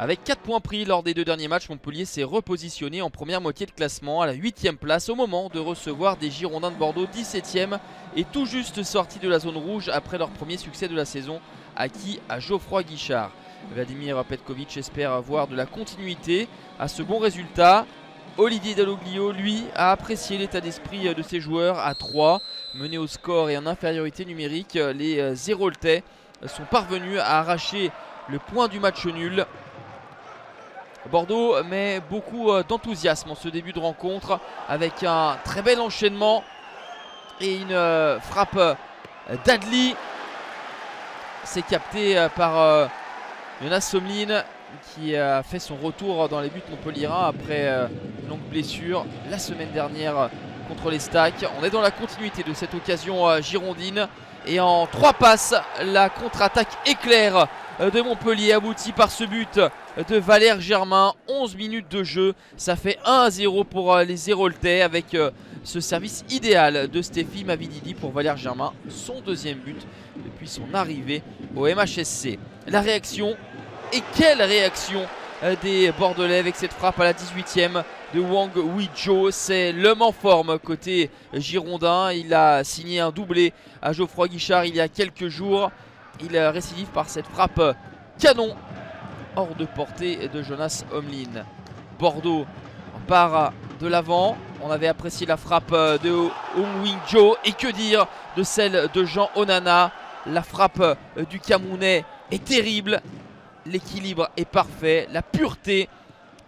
Avec 4 points pris lors des 2 derniers matchs, Montpellier s'est repositionné en première moitié de classement à la 8e place au moment de recevoir des Girondins de Bordeaux 17e et tout juste sortis de la zone rouge après leur premier succès de la saison acquis à Geoffroy Guichard. Vladimir Petkovic espère voir de la continuité à ce bon résultat. Olivier Dalloglio, lui, a apprécié l'état d'esprit de ses joueurs à 3. Menés au score et en infériorité numérique, les Héroltais sont parvenus à arracher le point du match nul. Bordeaux met beaucoup d'enthousiasme en ce début de rencontre avec un très bel enchaînement et une frappe d'Adli. C'est capté par Jonas Somlin qui a fait son retour dans les buts montpelliérains après une longue blessure la semaine dernière contre les Stacks. On est dans la continuité de cette occasion girondine et en 3 passes, la contre-attaque éclair de Montpellier aboutit par ce but de Valère Germain. 11 minutes de jeu, ça fait 1-0 pour les Héroltais avec ce service idéal de Stéphie Mavididi pour Valère Germain, son 2e but depuis son arrivée au MHSC. La réaction, et quelle réaction des Bordelais avec cette frappe à la 18e de Wang Weizhou. C'est l'homme en forme côté girondin. Il a signé un doublé à Geoffroy Guichard il y a quelques jours. Il récidive par cette frappe canon hors de portée de Jonas Somlin. Bordeaux part de l'avant. On avait apprécié la frappe de Wang Weizhou et que dire de celle de Jean Onana. La frappe du Camerounais est terrible. L'équilibre est parfait, la pureté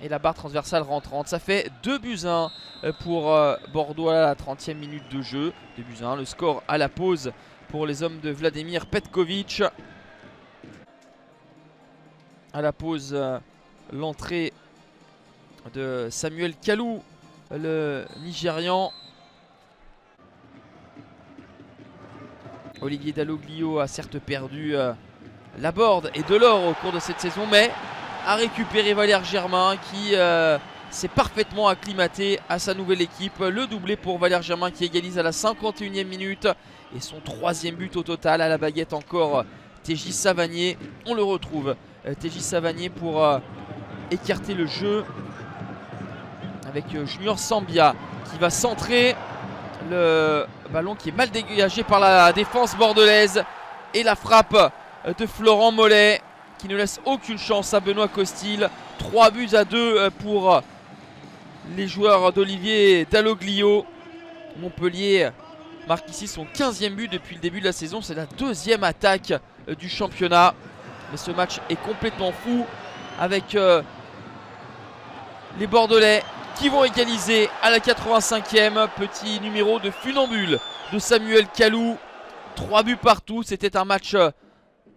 et la barre transversale rentrante. Ça fait 2-1 pour Bordeaux à la 30e minute de jeu. 2-1, le score à la pause pour les hommes de Vladimir Petkovic. À la pause, l'entrée de Samuel Kalou, le Nigérian. Olivier Dalloglio a certes perdu la board et de l'or au cours de cette saison, mais a récupéré Valère Germain qui s'est parfaitement acclimaté à sa nouvelle équipe. Le doublé pour Valère Germain qui égalise à la 51e minute et son 3e but au total. À la baguette encore TJ Savanier. On le retrouve, TJ Savanier, pour écarter le jeu avec Junior Sambia qui va centrer. Le ballon qui est mal dégagé par la défense bordelaise et la frappe de Florent Mollet qui ne laisse aucune chance à Benoît Costil. 3-2 pour les joueurs d'Olivier Dalloglio. Montpellier marque ici son 15e but depuis le début de la saison. C'est la 2e attaque du championnat. Mais ce match est complètement fou avec les Bordelais qui vont égaliser à la 85e. Petit numéro de funambule de Samuel Kalou. 3 buts partout. C'était un match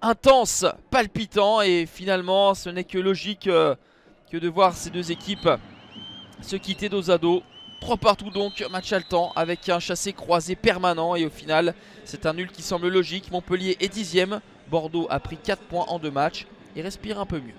intense, palpitant, et finalement ce n'est que logique que de voir ces deux équipes se quitter dos à dos. 3 partout donc, match haletant avec un chassé-croisé permanent, et au final c'est un nul qui semble logique. Montpellier est 10e, Bordeaux a pris 4 points en 2 matchs et respire un peu mieux.